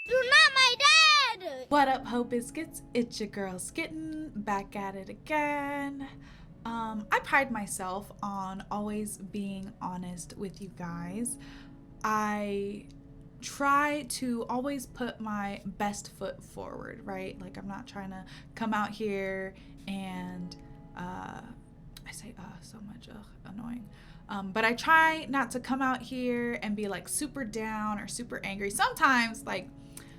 You're not my dad! What up, Hope Biscuits? It's your girl Skitten, back at it again. I pride myself on always being honest with you guys. I try to always put my best foot forward, right? Like, I'm not trying to come out here and I say so much, annoying. But I try not to come out here and be like super down or super angry. Sometimes, like,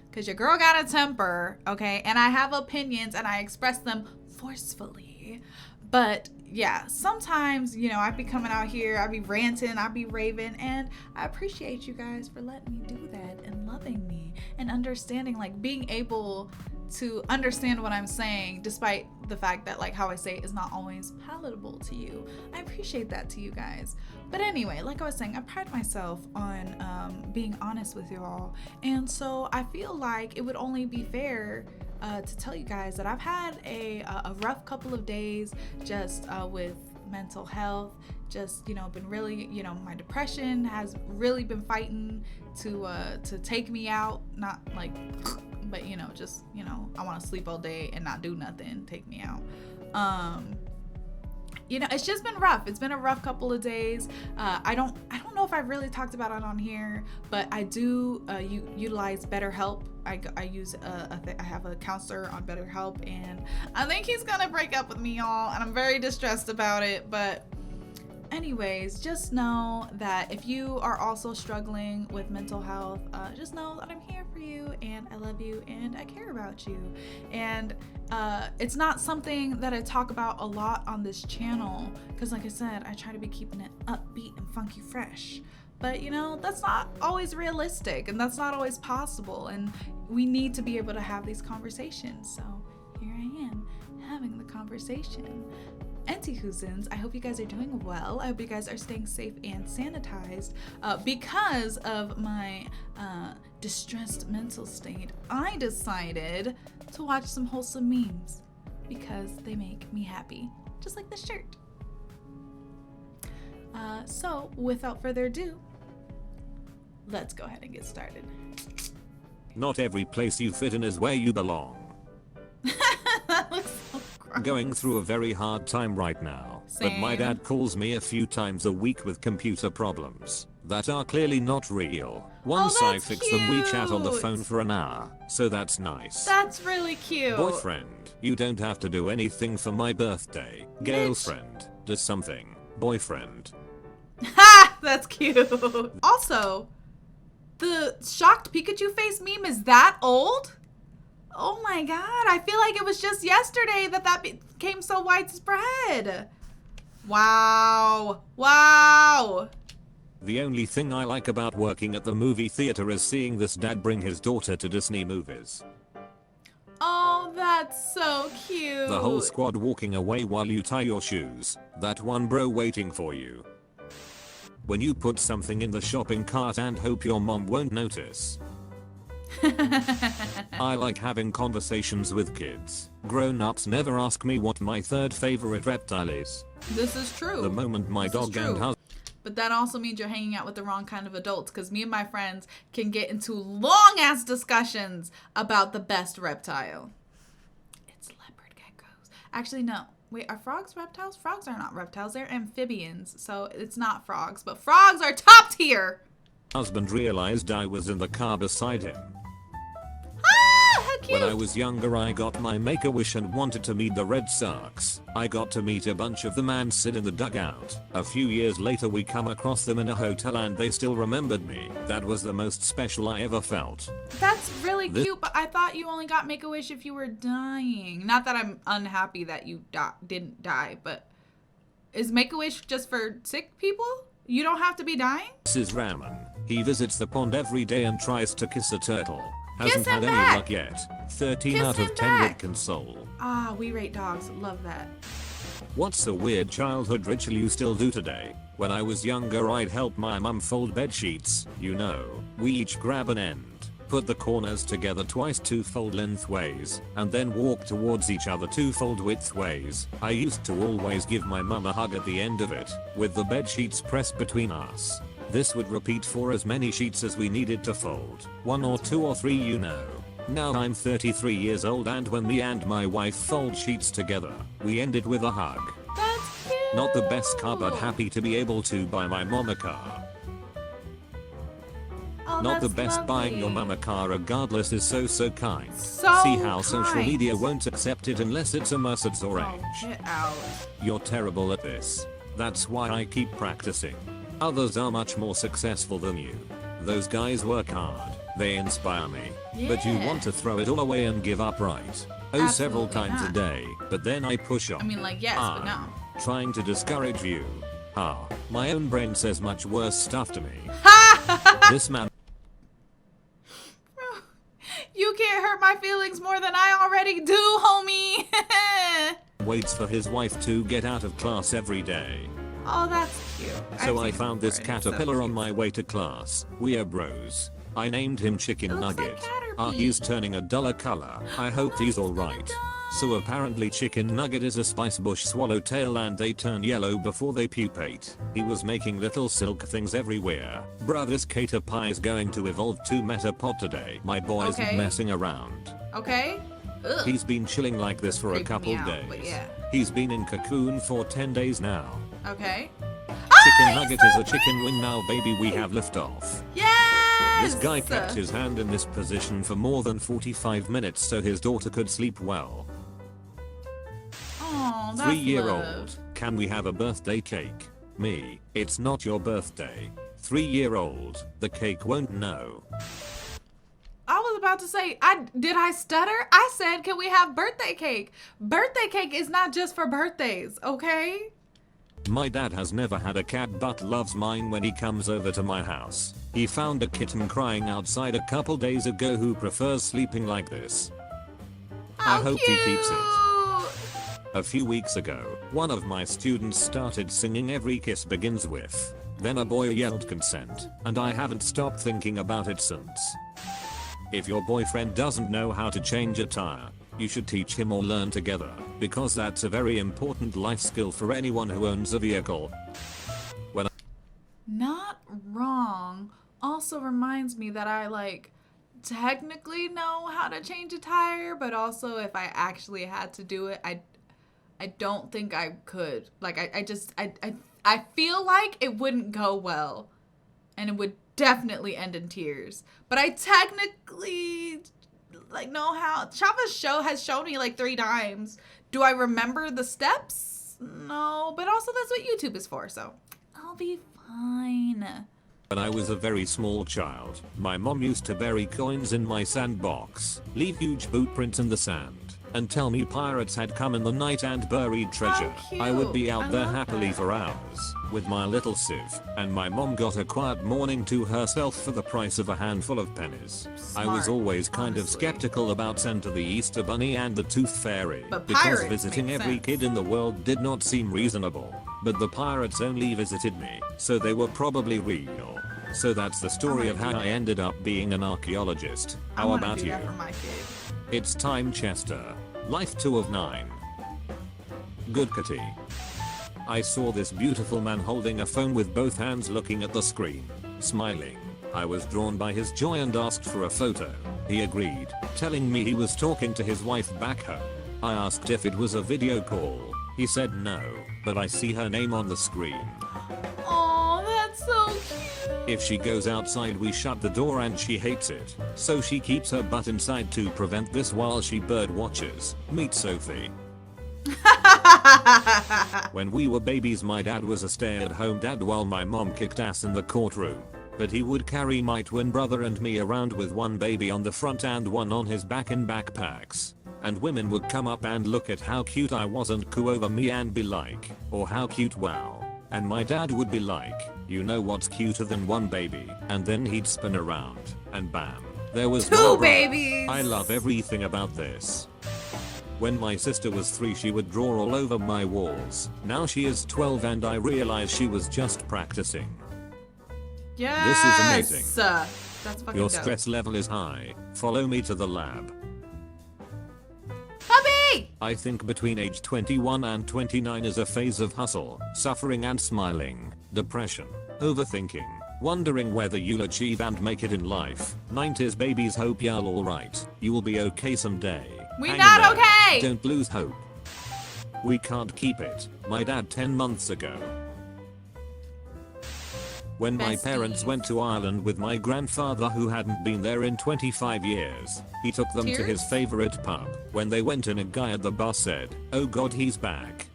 because your girl got a temper, okay? And I have opinions and I express them forcefully. But yeah, sometimes, you know, I be coming out here, I be ranting, I be raving, and I appreciate you guys for letting me do that and loving me and understanding, like, being able to understand what I'm saying, despite the fact that, like, how I say it is not always palatable to you. I appreciate that to you guys. But anyway, like I was saying, I pride myself on being honest with you all. And so I feel like it would only be fair to tell you guys that I've had a rough couple of days just with mental health. Just, you know, been really, you know, my depression has really been fighting to take me out. Not like, but, you know, just, you know, I want to sleep all day and not do nothing, take me out. You know, it's just been rough. It's been a rough couple of days. I don't know if I've really talked about it on here, but I do utilize BetterHelp. I have a counselor on BetterHelp, and I think he's gonna break up with me, y'all, and I'm very distressed about it. But anyways, just know that if you are also struggling with mental health, just know that I'm here for you, and I love you, and I care about you. And it's not something that I talk about a lot on this channel, because like I said, I try to be keeping it upbeat and funky fresh. But, you know, that's not always realistic, and that's not always possible, and we need to be able to have these conversations. So here I am, having the conversation. Anti-Hoosins, I hope you guys are doing well. I hope you guys are staying safe and sanitized. Because of my distressed mental state, I decided to watch some wholesome memes because they make me happy, just like this shirt. So without further ado, let's go ahead and get started. Not every place you fit in is where you belong. That looks so gross. Going through a very hard time right now, but my Same. dad calls me a few times a week with computer problems that are clearly not real. Once I that's fix them, we chat on the cute. phone for an hour, so that's nice. That's really cute. Boyfriend, you don't have to do anything for my birthday. Girlfriend, does something. Boyfriend. Ha! That's cute. Also, the shocked Pikachu face meme is that old? Oh my god, I feel like it was just yesterday that became so widespread. Wow. Wow. The only thing I like about working at the movie theater is seeing this dad bring his daughter to Disney movies. Oh, that's so cute. The whole squad walking away while you tie your shoes. That one bro waiting for you. When you put something in the shopping cart and hope your mom won't notice. I like having conversations with kids. Grown-ups never ask me what my third favorite reptile is. This is true. The moment my This is dog and true. husband. But that also means you're hanging out with the wrong kind of adults, because me and my friends can get into long-ass discussions about the best reptile. It's leopard geckos. Actually, no. Wait, are frogs reptiles? Frogs are not reptiles. They're amphibians, so it's not frogs. But frogs are top tier! Husband realized I was in the car beside him. Ah, how cute! When I was younger, I got my Make-A-Wish and wanted to meet the Red Sox. I got to meet a bunch of them and sit in the dugout. A few years later, we come across them in a hotel and they still remembered me. That was the most special I ever felt. That's really cute, but I thought you only got Make-A-Wish if you were dying. Not that I'm unhappy that you didn't die, but is Make-A-Wish just for sick people? You don't have to be dying? This is Ramen. He visits the pond every day and tries to kiss a turtle. Hasn't him had any back. luck yet. 13 Kiss out him of 10 back. would console. Ah, we rate dogs. Love that. What's a weird childhood ritual you still do today? When I was younger, I'd help my mum fold bed sheets. You know, we each grab an end, put the corners together twice to fold lengthways, and then walk towards each other to fold widthways. I used to always give my mum a hug at the end of it, with the bed sheets pressed between us. This would repeat for as many sheets as we needed to fold. 1 or 2 or 3, you know. Now I'm 33 years old, and when me and my wife fold sheets together, we ended with a hug. That's cute. Not the best car, but happy to be able to buy my mom a car. Oh, Not the that's best, lovely. buying your mum a car regardless is so kind. So See how social kind. media won't accept it unless it's a Mercedes or Oh, age. get out. You're terrible at this. That's why I keep practicing. Others are much more successful than you. Those guys work hard. They inspire me. But you Yeah. want to throw it all away and give up, right? Oh, several Absolutely times not. a day. But then I push on. I mean, like, yes, but no. I'm trying to discourage you. My own brain says much worse stuff to me. This man You can't hurt my feelings more than I already do, homie. waits for his wife to get out of class every day. Oh, that's cute. So I've I seen found it this before, and it's so caterpillar on cute. my way to class. We are bros. I named him Chicken It looks like Nugget. Caterpie. He's turning a duller color. I hope he's alright. So apparently Chicken Nugget is a spicebush swallowtail, and they turn yellow before they pupate. He was making little silk things everywhere. Bruh, this caterpie is going to evolve to Metapod today. My boy isn't Okay. messing around. Okay. Ugh. He's been chilling like this for a Creeping couple me out, days. but yeah. He's been in cocoon for 10 days now. Okay. Chicken Ah, Nugget he's is so a chicken wing now, baby. We have liftoff. Yes! This guy kept his hand in this position for more than 45 minutes so his daughter could sleep well. Oh, that's 3-year-old. love. Can we have a birthday cake? Me. It's not your birthday. 3-year-old. The cake won't know. I was about to say, did I stutter? I said, can we have birthday cake? Birthday cake is not just for birthdays, okay? My dad has never had a cat but loves mine when he comes over to my house. He found a kitten crying outside a couple days ago who prefers sleeping like this. I How hope he keeps it. cute. A few weeks ago, one of my students started singing Every Kiss Begins With. Then a boy yelled consent, and I haven't stopped thinking about it since. If your boyfriend doesn't know how to change a tire, you should teach him or learn together, because that's a very important life skill for anyone who owns a vehicle. Not wrong. Also reminds me that I technically know how to change a tire, but also if I actually had to do it, I don't think I could. I feel like it wouldn't go well, and it would definitely end in tears. But I technically know how. Chava's show has shown me 3 times. Do I remember the steps? No, but also that's what YouTube is for, so I'll be fine. When I was a very small child, my mom used to bury coins in my sandbox, leave huge boot prints in the sand, and tell me pirates had come in the night and buried treasure. cute. I would be I out there love happily that. for hours with my little sieve, and my mom got a quiet morning to herself for the price of a handful of pennies. I was Smart, always kind of honestly. skeptical about Santa the Easter Bunny and the Tooth Fairy, But because pirates visiting make every sense. kid in the world did not seem reasonable. But the pirates only visited me, so they were probably real. So that's the story I of wanna how do I that. ended up being an archaeologist. I How wanna about do you? that for my kid. It's time, Chester. Life 2 of 9. Good kitty. I saw this beautiful man holding a phone with both hands looking at the screen, smiling. I was drawn by his joy and asked for a photo. He agreed, telling me he was talking to his wife back home. I asked if it was a video call. He said no, but I see her name on the screen. Oh, that's so cute. If she goes outside, we shut the door, and she hates it. So she keeps her butt inside to prevent this while she bird watches. Meet Sophie. When we were babies, my dad was a stay-at-home dad while my mom kicked ass in the courtroom. But he would carry my twin brother and me around with one baby on the front and one on his back in backpacks. And women would come up and look at how cute I was and coo over me and be like, "Oh, how cute, wow." And my dad would be like, "You know what's cuter than one baby?" And then he'd spin around, and bam, there was 2 my brother. babies. I love everything about this. When my sister was 3, she would draw all over my walls. Now she is 12 and I realize she was just practicing. Yes. This is amazing. That's fucking Your dope. stress level is high. Follow me to the lab. Puppy! I think between age 21 and 29 is a phase of hustle, suffering and smiling, depression, overthinking, Wondering whether you'll achieve and make it in life. 90s babies hope y'all alright. You will be okay someday. We Hang in not there. okay. Don't lose hope. We can't keep it. My dad 10 months ago. When my parents Besties. went to Ireland with my grandfather who hadn't been there in 25 years, he took them to his Tears? favorite pub. When they went in, a guy at the bar said, "Oh God, he's back."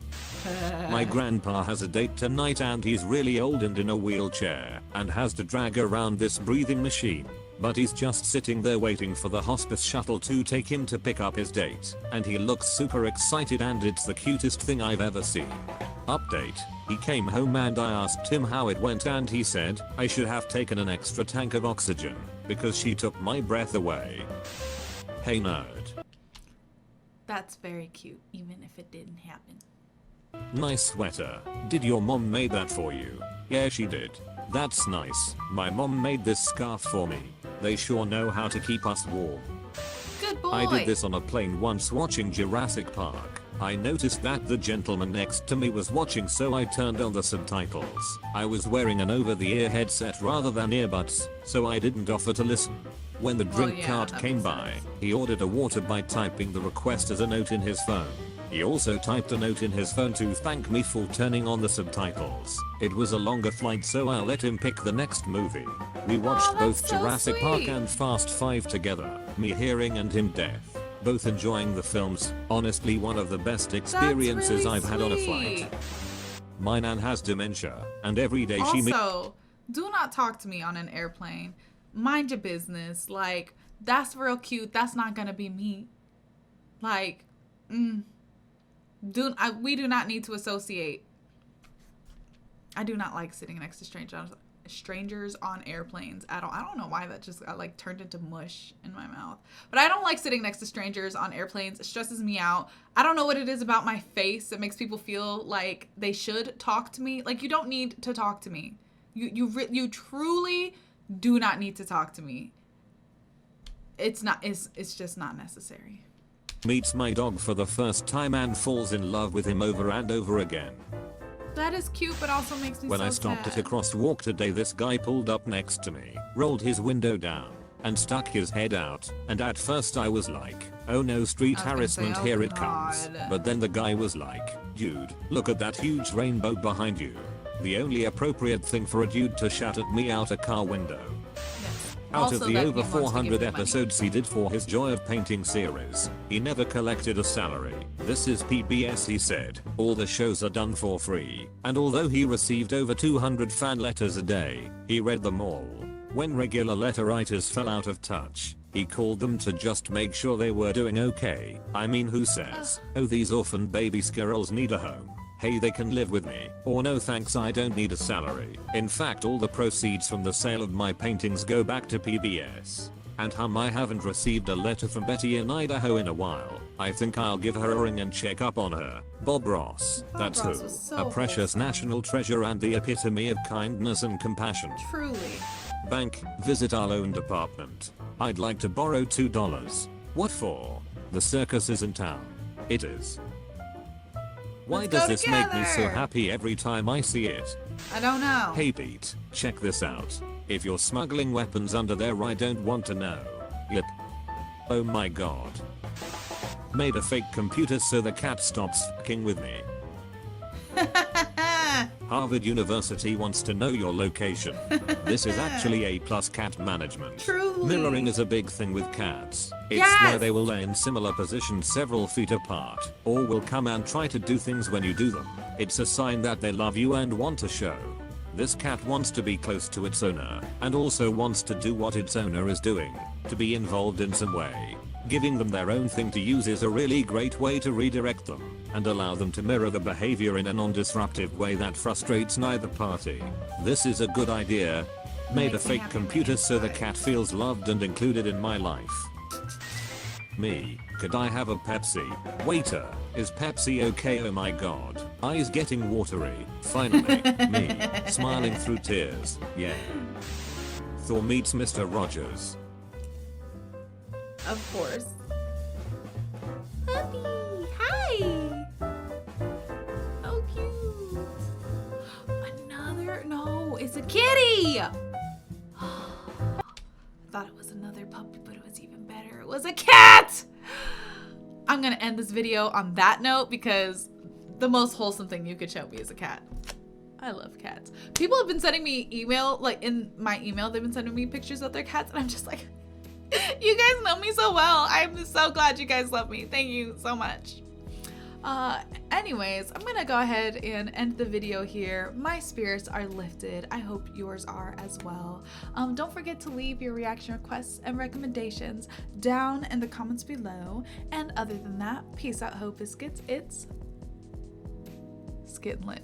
My grandpa has a date tonight and he's really old and in a wheelchair and has to drag around this breathing machine. But he's just sitting there waiting for the hospice shuttle to take him to pick up his date. And he looks super excited and it's the cutest thing I've ever seen. Update. He came home and I asked him how it went and he said, "I should have taken an extra tank of oxygen because she took my breath away." Hey nerd. That's very cute, even if it didn't happen. Nice sweater. Did your mom made that for you? Yeah, she did. That's nice. My mom made this scarf for me. They sure know how to keep us warm. Good boy. I did this on a plane once watching Jurassic Park. I noticed that the gentleman next to me was watching, so I turned on the subtitles. I was wearing an over-the-ear headset rather than earbuds, so I didn't offer to listen. When the drink yeah, cart that came makes by, sense. he ordered a water by typing the request as a note in his phone. He also typed a note in his phone to thank me for turning on the subtitles. It was a longer flight, so I let him pick the next movie. We watched both that's so Jurassic Park sweet. and Fast 5 together, me hearing and him deaf. Both enjoying the films. Honestly, one of the best experiences really I've had on a sweet. flight. My nan has dementia, and every day she Also, do not talk to me on an airplane. Mind your business. Like, that's real cute. That's not gonna be me. Like, we do not need to associate. I do not like sitting next to strangers on airplanes at all. I don't know why that just got like turned into mush in my mouth. But I don't like sitting next to strangers on airplanes. It stresses me out. I don't know what it is about my face that makes people feel like they should talk to me. Like, you don't need to talk to me. You truly do not need to talk to me. It's just not necessary. meets my dog for the first time and falls in love with him over and over again. That is cute, but also makes me When so I stopped sad. at a crosswalk today, this guy pulled up next to me, rolled his window down, and stuck his head out. And at first I was like, oh no, street I was gonna harassment, say, oh here it comes. God. But then the guy was like, dude, look at that huge rainbow behind you. The only appropriate thing for a dude to shout at me out a car window. Yes. Out Also of the that he over wants to give 400 me money. episodes he did for his Joy of Painting series, he never collected a salary. This is PBS, he said. All the shows are done for free. And although he received over 200 fan letters a day, he read them all. When regular letter writers fell out of touch, he called them to just make sure they were doing okay. I mean, who says, oh, these orphan baby squirrels need a home? Hey, they can live with me. Or no thanks, I don't need a salary. In fact, all the proceeds from the sale of my paintings go back to PBS. And I haven't received a letter from Betty in Idaho in a while. I think I'll give her a ring and check up on her. Bob Ross, Bob that's Ross who. was so A precious wholesome. national treasure and the epitome of kindness and compassion. Truly. Bank, visit our loan department. I'd like to borrow $2. What for? The circus is in town. It is. Why Let's does go this make me so together. happy every time I see it? I don't know. Hey Pete, check this out. If you're smuggling weapons under there, I don't want to know. Yep. Oh my god. Made a fake computer so the cat stops fucking with me. Harvard University wants to know your location. This is actually A+ cat management. Truly. Mirroring is a big thing with cats. It's Yes! where they will lay in similar positions several feet apart, or will come and try to do things when you do them. It's a sign that they love you and want to show. This cat wants to be close to its owner, and also wants to do what its owner is doing, to be involved in some way. Giving them their own thing to use is a really great way to redirect them, and allow them to mirror the behavior in a non-disruptive way that frustrates neither party. This is a good idea. Made a Makes me fake happy computer when so the it's cat feels loved and included in my life. Me, could I have a Pepsi? Waiter, is Pepsi okay? Oh my god. Eyes getting watery. Finally, me, smiling through tears. Yeah. Thor meets Mr. Rogers. Of course. Puppy, hi. Oh, cute. No, it's a kitty. thought it was another puppy, but it was even better. It was a cat! I'm gonna end this video on that note because the most wholesome thing you could show me is a cat. I love cats. People have been sending me email, like in my email, they've been sending me pictures of their cats, and I'm just like, you guys know me so well. I'm so glad you guys love me. Thank you so much. Anyways, I'm gonna go ahead and end the video here. My spirits are lifted. I hope yours are as well. Don't forget to leave your reaction requests and recommendations down in the comments below. And other than that, peace out, hope, biscuits. It's Skittenlit.